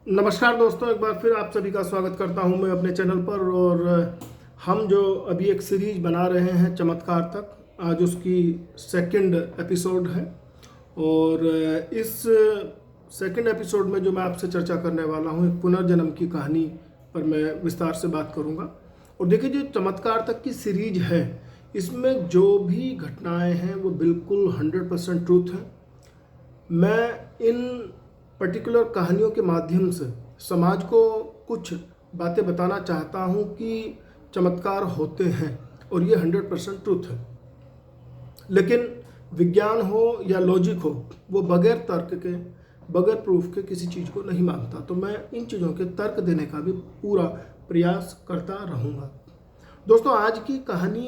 नमस्कार दोस्तों, एक बार फिर आप सभी का स्वागत करता हूं मैं अपने चैनल पर। और हम जो अभी एक सीरीज बना रहे हैं चमत्कार तक, आज उसकी सेकंड एपिसोड है। और इस सेकंड एपिसोड में जो मैं आपसे चर्चा करने वाला हूं, एक पुनर्जन्म की कहानी पर मैं विस्तार से बात करूंगा। और देखिए, जो चमत्कार तक की सीरीज है, इसमें जो भी घटनाएं हैं वो बिल्कुल 100% ट्रूथ हैं। मैं इन पर्टिकुलर कहानियों के माध्यम से समाज को कुछ बातें बताना चाहता हूं कि चमत्कार होते हैं और ये 100% ट्रूथ है। लेकिन विज्ञान हो या लॉजिक हो, वो बगैर तर्क के, बगैर प्रूफ के किसी चीज़ को नहीं मानता। तो मैं इन चीज़ों के तर्क देने का भी पूरा प्रयास करता रहूँगा। दोस्तों, आज की कहानी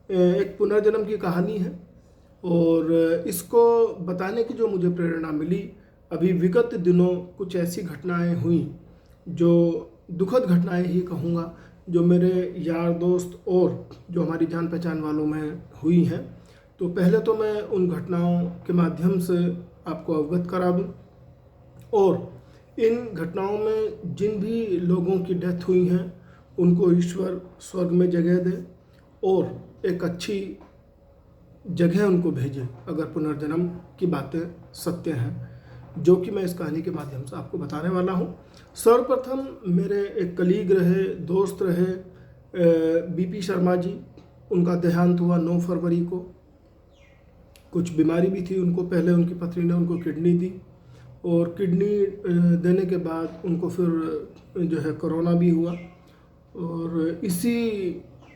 एक पुनर्जन्म की कहानी है। और इसको बताने की जो मुझे प्रेरणा मिली, अभी विगत दिनों कुछ ऐसी घटनाएं हुई जो दुखद घटनाएं ही कहूँगा, जो मेरे यार दोस्त और जो हमारी जान पहचान वालों में हुई हैं। तो पहले तो मैं उन घटनाओं के माध्यम से आपको अवगत करा दूँ, और इन घटनाओं में जिन भी लोगों की डेथ हुई हैं उनको ईश्वर स्वर्ग में जगह दे और एक अच्छी जगह उनको भेजे, अगर पुनर्जन्म की बातें सत्य हैं, जो कि मैं इस कहानी के माध्यम से आपको बताने वाला हूं। सर्वप्रथम मेरे एक कलीग रहे, दोस्त रहे, बीपी शर्मा जी। उनका देहांत हुआ 9 फरवरी को। कुछ बीमारी भी थी उनको, पहले उनकी पत्नी ने उनको किडनी दी, और किडनी देने के बाद उनको फिर जो है कोरोना भी हुआ। और इसी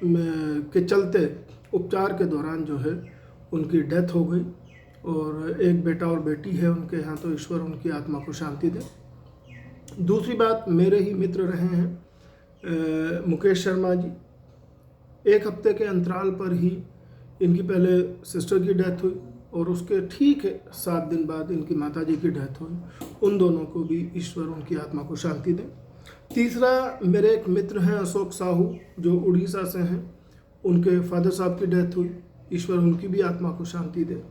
के चलते उपचार के दौरान जो है उनकी डेथ हो गई। और एक बेटा और बेटी है उनके यहाँ, तो ईश्वर उनकी आत्मा को शांति दे। दूसरी बात, मेरे ही मित्र रहे हैं मुकेश शर्मा जी। एक हफ्ते के अंतराल पर ही इनकी पहले सिस्टर की डेथ हुई और उसके ठीक 7 दिन बाद इनकी माता जी की डेथ हुई। उन दोनों को भी ईश्वर उनकी आत्मा को शांति दे। तीसरा, मेरे एक मित्र हैं अशोक साहू, जो उड़ीसा से हैं। उनके फादर साहब की डेथ हुई, ईश्वर उनकी भी आत्मा को शांति दे।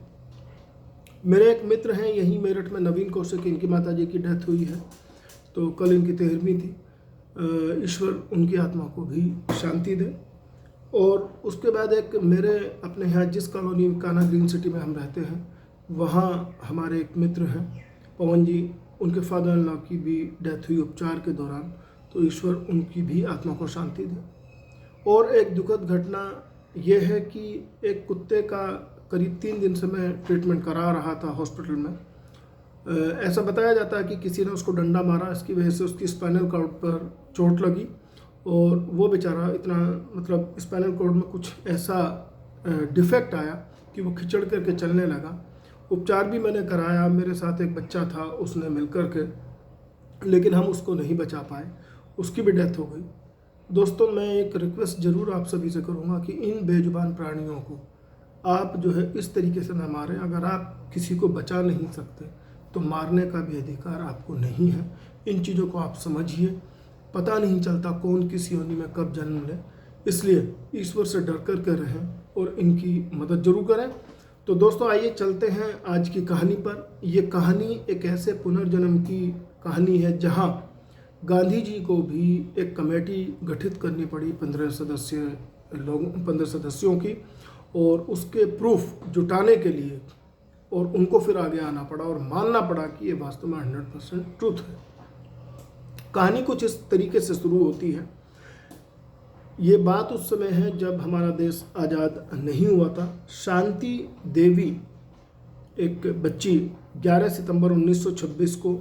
मेरे एक मित्र हैं यहीं मेरठ में, नवीन कौशिक, इनकी माताजी की डेथ हुई है, तो कल इनकी 13वीं थी। ईश्वर उनकी आत्मा को भी शांति दे। और उसके बाद एक मेरे अपने यहाँ, जिस कॉलोनी कान्हा ग्रीन सिटी में हम रहते हैं, वहाँ हमारे एक मित्र हैं पवन जी, उनके फादर इन लॉ की भी डेथ हुई उपचार के दौरान, तो ईश्वर उनकी भी आत्मा को शांति दे। और एक दुखद घटना ये है कि एक कुत्ते का करीब 3 दिन से मैं ट्रीटमेंट करा रहा था हॉस्पिटल में। ऐसा बताया जाता है कि किसी ने उसको डंडा मारा, इसकी वजह से उसकी स्पाइनल कॉर्ड पर चोट लगी, और वो बेचारा इतना, मतलब स्पाइनल कॉर्ड में कुछ ऐसा डिफेक्ट आया कि वो खिंचड़ करके चलने लगा। उपचार भी मैंने कराया, मेरे साथ एक बच्चा था, उसने मिल कर के, लेकिन हम उसको नहीं बचा पाए, उसकी भी डेथ हो गई। दोस्तों, मैं एक रिक्वेस्ट ज़रूर आप सभी से करूँगा कि इन बेजुबान प्राणियों को आप जो है इस तरीके से ना मारें। अगर आप किसी को बचा नहीं सकते तो मारने का भी अधिकार आपको नहीं है। इन चीज़ों को आप समझिए। पता नहीं चलता कौन किस योनि में कब जन्म ले, इसलिए ईश्वर से डर कर के रहें और इनकी मदद जरूर करें। तो दोस्तों, आइए चलते हैं आज की कहानी पर। ये कहानी एक ऐसे पुनर्जन्म की कहानी है जहाँ गांधी जी को भी एक कमेटी गठित करनी पड़ी 15 सदस्यों की, और उसके प्रूफ जुटाने के लिए, और उनको फिर आगे आना पड़ा और मानना पड़ा कि ये वास्तव में 100% ट्रूथ है। कहानी कुछ इस तरीके से शुरू होती है। ये बात उस समय है जब हमारा देश आज़ाद नहीं हुआ था। शांति देवी, एक बच्ची, 11 सितंबर 1926 को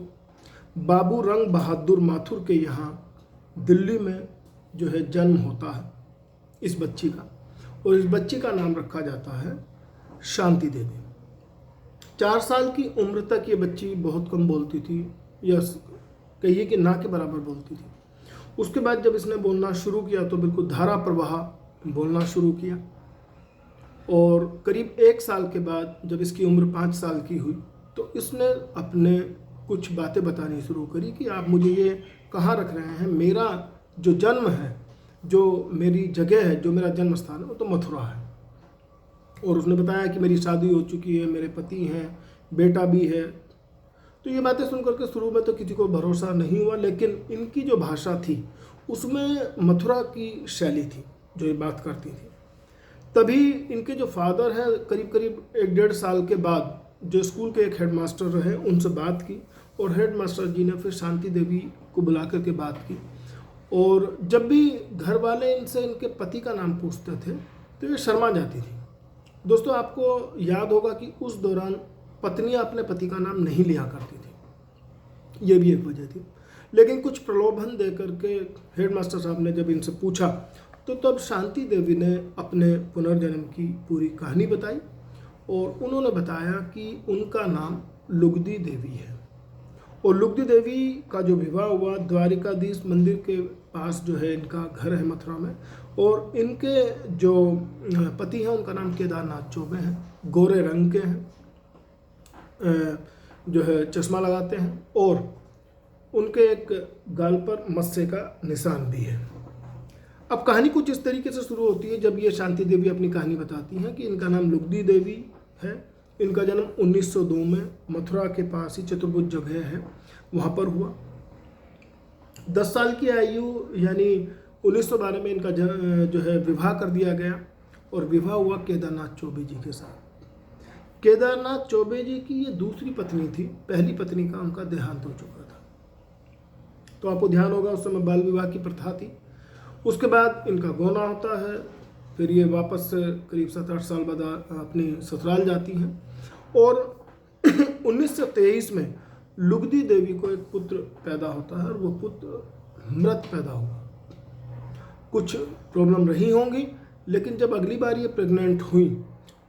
बाबू रंग बहादुर माथुर के यहाँ दिल्ली में जो है जन्म होता है इस बच्ची का, और इस बच्ची का नाम रखा जाता है शांति देवी। 4 साल की उम्र तक ये बच्ची बहुत कम बोलती थी, या कहिए कि ना के बराबर बोलती थी। उसके बाद जब इसने बोलना शुरू किया तो बिल्कुल धारा प्रवाह बोलना शुरू किया। और करीब 1 साल के बाद जब इसकी उम्र 5 साल की हुई, तो इसने अपने कुछ बातें बतानी शुरू करी कि आप मुझे ये कहाँ रख रहे हैं, मेरा जो जन्म है, जो मेरी जगह है, जो मेरा जन्म स्थान है, वो तो मथुरा है। और उसने बताया कि मेरी शादी हो चुकी है, मेरे पति हैं, बेटा भी है। तो ये बातें सुन करके शुरू में तो किसी को भरोसा नहीं हुआ, लेकिन इनकी जो भाषा थी उसमें मथुरा की शैली थी जो ये बात करती थी। तभी इनके जो फादर हैं करीब करीब 1-1.5 साल के बाद जो स्कूल के एक हेडमास्टर रहे उनसे बात की, और हेडमास्टर जी ने फिर शांति देवी को बुला करके बात की। और जब भी घर वाले इनसे इनके पति का नाम पूछते थे तो ये शर्मा जाती थी। दोस्तों, आपको याद होगा कि उस दौरान पत्नियां अपने पति का नाम नहीं लिया करती थी, ये भी एक वजह थी। लेकिन कुछ प्रलोभन दे करके हेडमास्टर साहब ने जब इनसे पूछा तो तब शांति देवी ने अपने पुनर्जन्म की पूरी कहानी बताई, और उन्होंने बताया कि उनका नाम लुगदी देवी है, और लुगदी देवी का जो विवाह हुआ द्वारिकाधीश मंदिर के पास जो है इनका घर है मथुरा में, और इनके जो पति हैं उनका नाम केदारनाथ चौबे हैं, गोरे रंग के हैं, जो है चश्मा लगाते हैं, और उनके एक गाल पर मस्से का निशान भी है। अब कहानी कुछ इस तरीके से शुरू होती है जब ये शांति देवी अपनी कहानी बताती हैं कि इनका नाम लुगदी देवी है। इनका जन्म 1902 में मथुरा के पास ही चतुर्भुज जगह है वहाँ पर हुआ। 10 साल की आयु यानी 1912 में इनका जो है विवाह कर दिया गया, और विवाह हुआ केदारनाथ चौबे जी के साथ। केदारनाथ चौबे जी की ये दूसरी पत्नी थी, पहली पत्नी का उनका देहांत हो चुका था। तो आपको ध्यान होगा उस समय बाल विवाह की प्रथा थी। उसके बाद इनका गौना होता है, फिर ये वापस से करीब 7-8 साल बाद अपनी ससुराल जाती हैं, और 1923 में लुगदी देवी को एक पुत्र पैदा होता है, और वो पुत्र मृत पैदा हुआ। कुछ प्रॉब्लम रही होंगी, लेकिन जब अगली बार ये प्रेग्नेंट हुई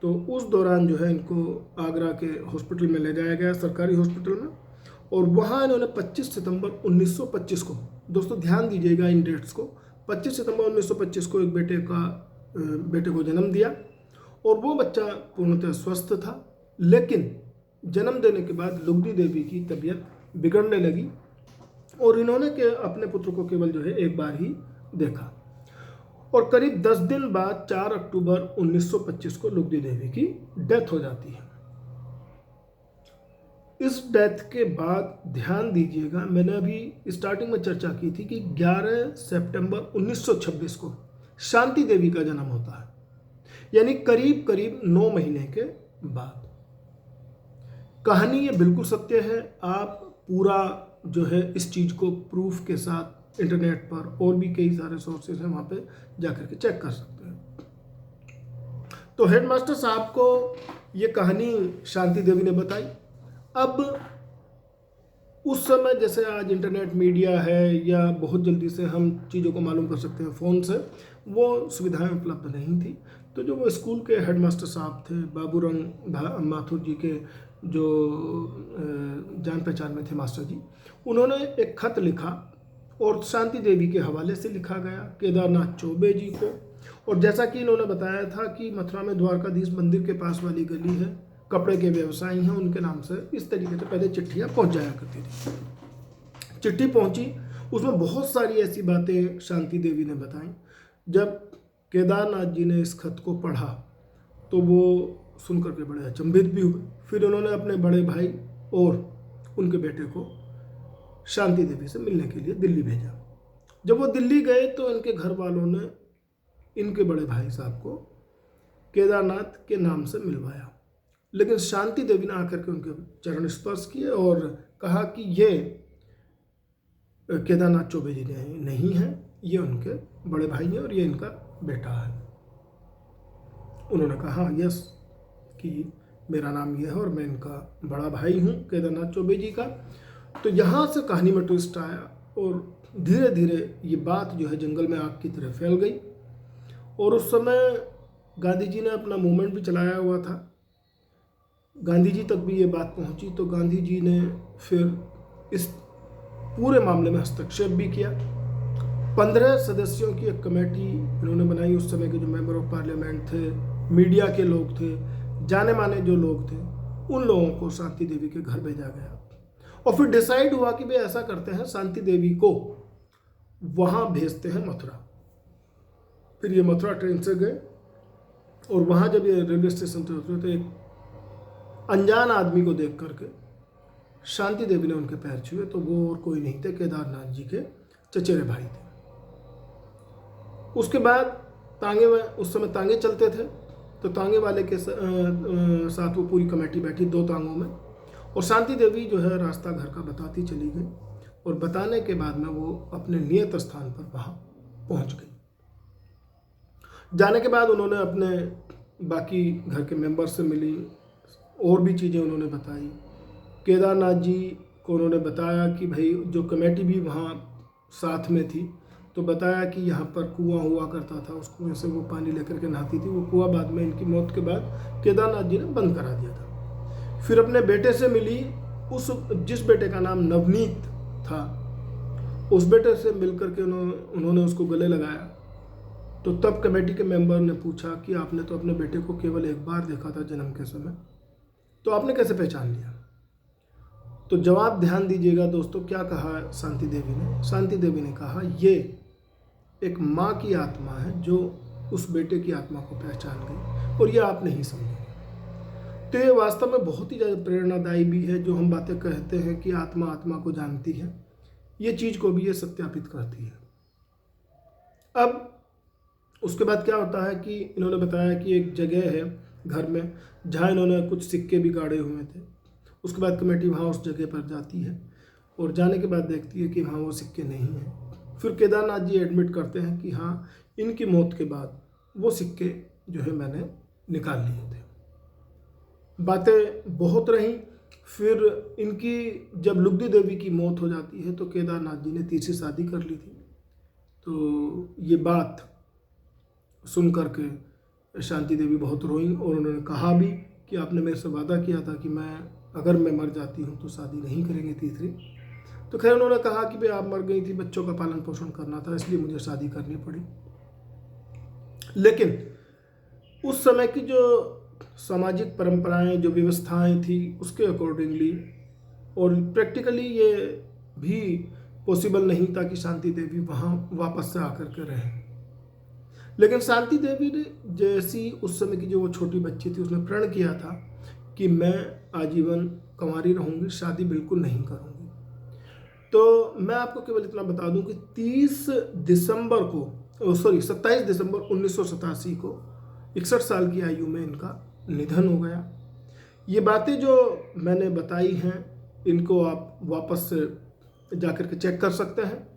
तो उस दौरान जो है इनको आगरा के हॉस्पिटल में ले जाया गया, सरकारी हॉस्पिटल में, और वहाँ इन्होंने 25 सितंबर 1925 को, दोस्तों ध्यान दीजिएगा इन डेट्स को, 25 सितंबर 1925 को एक बेटे को जन्म दिया, और वो बच्चा पूर्णतः स्वस्थ था। लेकिन जन्म देने के बाद लुगदी देवी की तबीयत बिगड़ने लगी, और इन्होंने अपने पुत्र को केवल जो है एक बार ही देखा, और करीब 10 दिन बाद 4 अक्टूबर 1925 को लुगदी देवी की डेथ हो जाती है। इस डेथ के बाद ध्यान दीजिएगा, मैंने अभी स्टार्टिंग में चर्चा की थी कि 11 सितंबर 1926 को शांति देवी का जन्म होता है, यानी करीब करीब 9 महीने के बाद। कहानी ये बिल्कुल सत्य है, आप पूरा जो है इस चीज़ को प्रूफ के साथ इंटरनेट पर और भी कई सारे सोर्सेज हैं वहाँ पे जाकर के चेक कर सकते हैं। तो हेडमास्टर साहब को ये कहानी शांति देवी ने बताई। अब उस समय जैसे आज इंटरनेट मीडिया है या बहुत जल्दी से हम चीज़ों को मालूम कर सकते हैं फ़ोन से, वो सुविधाएं उपलब्ध नहीं थी। तो जो वो स्कूल के हेडमास्टर साहब थे बाबूरंग माथुर जी के जो जान पहचान में थे मास्टर जी, उन्होंने एक खत लिखा और शांति देवी के हवाले से लिखा गया केदारनाथ चौबे जी को। और जैसा कि इन्होंने बताया था कि मथुरा में द्वारकाधीश मंदिर के पास वाली गली है, कपड़े के व्यवसायी हैं, उनके नाम से इस तरीके से पहले चिट्ठियाँ पहुँच जाया करती थी। चिट्ठी पहुँची, उसमें बहुत सारी ऐसी बातें शांति देवी ने बताई। जब केदारनाथ जी ने इस खत को पढ़ा तो वो सुन करके बड़े अचंभित भी हुए। फिर उन्होंने अपने बड़े भाई और उनके बेटे को शांति देवी से मिलने के लिए दिल्ली भेजा। जब वो दिल्ली गए तो इनके घर वालों ने इनके बड़े भाई साहब को केदारनाथ के नाम से मिलवाया, लेकिन शांति देवी ने आकर के उनके चरण स्पर्श किए और कहा कि ये केदारनाथ चौबे जी नहीं है, ये उनके बड़े भाई हैं और ये इनका बेटा है। उन्होंने कहा यस कि मेरा नाम ये है और मैं इनका बड़ा भाई हूँ केदारनाथ चौबे जी का। तो यहाँ से कहानी में ट्विस्ट आया और धीरे धीरे ये बात जो है जंगल में आग की तरह फैल गई। और उस समय गांधी जी ने अपना मूवमेंट भी चलाया हुआ था, गांधी जी तक भी ये बात पहुंची। तो गांधी जी ने फिर इस पूरे मामले में हस्तक्षेप भी किया। 15 सदस्यों की एक कमेटी इन्होंने बनाई। उस समय के जो मेंबर ऑफ पार्लियामेंट थे, मीडिया के लोग थे, जाने माने जो लोग थे, उन लोगों को शांति देवी के घर भेजा गया। और फिर डिसाइड हुआ कि भाई ऐसा करते हैं, शांति देवी को वहाँ भेजते हैं मथुरा। फिर ये मथुरा ट्रेन से गए और वहाँ जब ये रेलवे स्टेशन पे उतरे तो एक अनजान आदमी को देख करके शांति देवी ने उनके पैर छुए तो वो और कोई नहीं थे, केदारनाथ जी के चचेरे भाई थे। उसके बाद तांगे में उस समय तांगे चलते थे, तो तांगे वाले के साथ वो पूरी कमेटी बैठी 2 तांगों में, और शांति देवी जो है रास्ता घर का बताती चली गई, और बताने के बाद में वो अपने नियत स्थान पर वहाँ पहुँच गई। जाने के बाद उन्होंने अपने बाकी घर के मेंबर से मिली, और भी चीज़ें उन्होंने बताई। केदारनाथ जी को उन्होंने बताया कि भाई जो कमेटी भी वहाँ साथ में थी, तो बताया कि यहाँ पर कुआं हुआ करता था, उस कुएं से वो पानी लेकर के नहाती थी। वो कुआं बाद में इनकी मौत के बाद केदारनाथ जी ने बंद करा दिया था। फिर अपने बेटे से मिली, जिस बेटे का नाम नवनीत था, उस बेटे से मिलकर के उन्होंने उसको गले लगाया। तो तब कमेटी के मेंबर ने पूछा कि आपने तो अपने बेटे को केवल एक बार देखा था जन्म के समय, तो आपने कैसे पहचान लिया? तो जवाब ध्यान दीजिएगा दोस्तों, क्या कहा शांति देवी ने। शांति देवी ने कहा, ये एक माँ की आत्मा है जो उस बेटे की आत्मा को पहचान गई, और ये आप नहीं समझेंगे। तो ये वास्तव में बहुत ही ज़्यादा प्रेरणादायी भी है। जो हम बातें कहते हैं कि आत्मा आत्मा को जानती है, ये चीज़ को भी ये सत्यापित करती है। अब उसके बाद क्या होता है कि इन्होंने बताया कि एक जगह है घर में जहाँ इन्होंने कुछ सिक्के भी गाड़े हुए थे। उसके बाद कमेटी वहाँ उस जगह पर जाती है, और जाने के बाद देखती है कि वहाँ वो सिक्के नहीं हैं। फिर केदारनाथ जी एडमिट करते हैं कि हाँ, इनकी मौत के बाद वो सिक्के जो है मैंने निकाल लिए थे। बातें बहुत रहीं। फिर इनकी जब लुगदी देवी की मौत हो जाती है, तो केदारनाथ जी ने तीसरी शादी कर ली थी। तो ये बात सुन करके शांति देवी बहुत रोईं, और उन्होंने कहा भी कि आपने मेरे से वादा किया था कि अगर मैं मर जाती हूँ तो शादी नहीं करेंगे तीसरी। तो खैर उन्होंने कहा कि भाई आप मर गई थी, बच्चों का पालन पोषण करना था, इसलिए मुझे शादी करनी पड़ी। लेकिन उस समय की जो सामाजिक परंपराएं, जो व्यवस्थाएं थी, उसके अकॉर्डिंगली और प्रैक्टिकली ये भी पॉसिबल नहीं था कि शांति देवी वहाँ वापस से आकर के रहें। लेकिन शांति देवी ने जैसी उस समय की जो वो छोटी बच्ची थी, उसने प्रण किया था कि मैं आजीवन कुंवारी रहूँगी, शादी बिल्कुल नहीं करूँगी। तो मैं आपको केवल इतना बता दूं कि 27 दिसंबर 1987 को 61 साल की आयु में इनका निधन हो गया। ये बातें जो मैंने बताई हैं, इनको आप वापस से जाकर के चेक कर सकते हैं।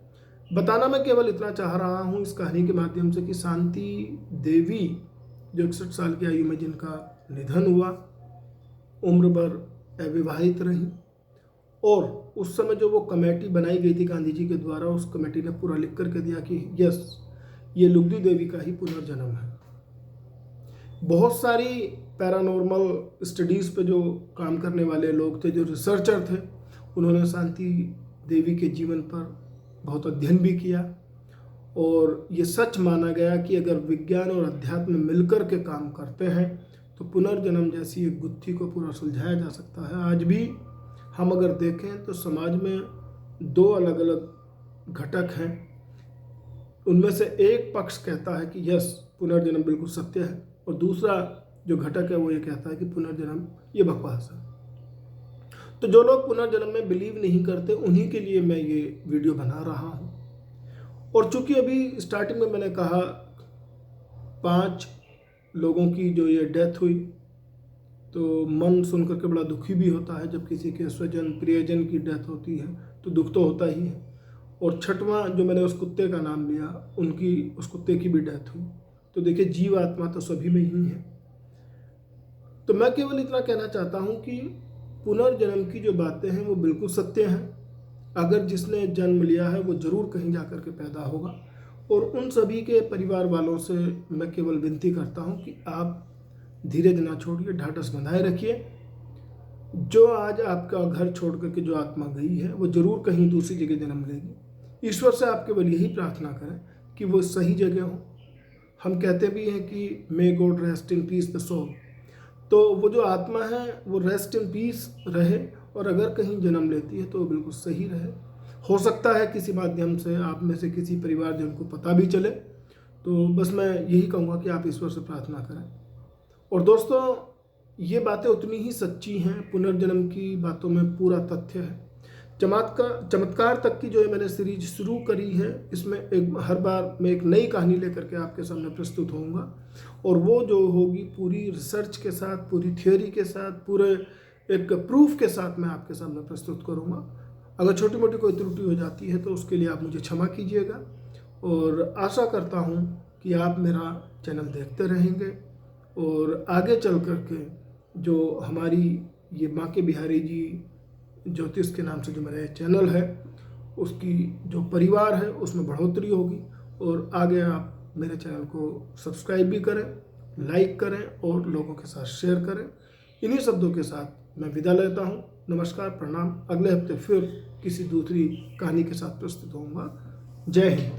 बताना मैं केवल इतना चाह रहा हूँ इस कहानी के माध्यम से कि शांति देवी जो 61 साल की आयु में जिनका निधन हुआ, उम्र भर अविवाहित रही, और उस समय जो वो कमेटी बनाई गई थी गांधी जी के द्वारा, उस कमेटी ने पूरा लिख करके दिया कि यस, ये लुगदी देवी का ही पुनर्जन्म है। बहुत सारी पैरानॉर्मल स्टडीज़ पे जो काम करने वाले लोग थे, जो रिसर्चर थे, उन्होंने शांति देवी के जीवन पर बहुत अध्ययन भी किया, और ये सच माना गया कि अगर विज्ञान और अध्यात्म मिलकर के काम करते हैं तो पुनर्जन्म जैसी एक गुत्थी को पूरा सुलझाया जा सकता है। आज भी हम अगर देखें तो समाज में 2 अलग अलग घटक हैं। उनमें से एक पक्ष कहता है कि यस, पुनर्जन्म बिल्कुल सत्य है, और दूसरा जो घटक है वो ये कहता है कि पुनर्जन्म ये बकवास है। तो जो लोग पुनर्जन्म में बिलीव नहीं करते, उन्हीं के लिए मैं ये वीडियो बना रहा हूँ। और चूंकि अभी स्टार्टिंग में मैंने कहा 5 लोगों की जो ये डेथ हुई, तो मन सुन करके बड़ा दुखी भी होता है। जब किसी के स्वजन प्रियजन की डेथ होती है तो दुख तो होता ही है। और 6वां जो मैंने उस कुत्ते का नाम लिया, उस कुत्ते की भी डेथ हुई। तो देखिए, जीव आत्मा तो सभी में ही है। तो मैं केवल इतना कहना चाहता हूँ कि पुनर्जन्म की जो बातें हैं वो बिल्कुल सत्य हैं। अगर जिसने जन्म लिया है वो ज़रूर कहीं जा कर के पैदा होगा। और उन सभी के परिवार वालों से मैं केवल विनती करता हूँ कि आप धीरज ना छोड़िए, ढाढ़स बंधाए रखिए। जो आज आपका घर छोड़ करके जो आत्मा गई है, वो जरूर कहीं दूसरी जगह जन्म लेगी। ईश्वर से आप केवल यही प्रार्थना करें कि वो सही जगह हो। हम कहते भी हैं कि may god rest in peace the soul. तो वो जो आत्मा है वो रेस्ट इन पीस रहे, और अगर कहीं जन्म लेती है तो वो बिल्कुल सही रहे। हो सकता है किसी माध्यम से आप में से किसी परिवारजन को पता भी चले। तो बस मैं यही कहूँगा कि आप ईश्वर से प्रार्थना करें। और दोस्तों, ये बातें उतनी ही सच्ची हैं, पुनर्जन्म की बातों में पूरा तथ्य है। चमत्कार तक की जो है मैंने सीरीज शुरू करी है, इसमें हर बार मैं एक नई कहानी लेकर के आपके सामने प्रस्तुत होऊंगा, और वो जो होगी पूरी रिसर्च के साथ, पूरी थ्योरी के साथ, पूरे एक प्रूफ के साथ मैं आपके सामने प्रस्तुत करूंगा। अगर छोटी मोटी कोई त्रुटि हो जाती है तो उसके लिए आप मुझे क्षमा कीजिएगा, और आशा करता हूं कि आप मेरा चैनल देखते रहेंगे और आगे चल कर के जो हमारी ये माँ के बिहारी जी ज्योतिष के नाम से जो मेरा चैनल है, उसकी जो परिवार है उसमें बढ़ोतरी होगी, और आगे आप मेरे चैनल को सब्सक्राइब भी करें, लाइक करें और लोगों के साथ शेयर करें। इन्हीं शब्दों के साथ मैं विदा लेता हूं। नमस्कार, प्रणाम। अगले हफ्ते फिर किसी दूसरी कहानी के साथ प्रस्तुत होऊंगा। जय हिंद।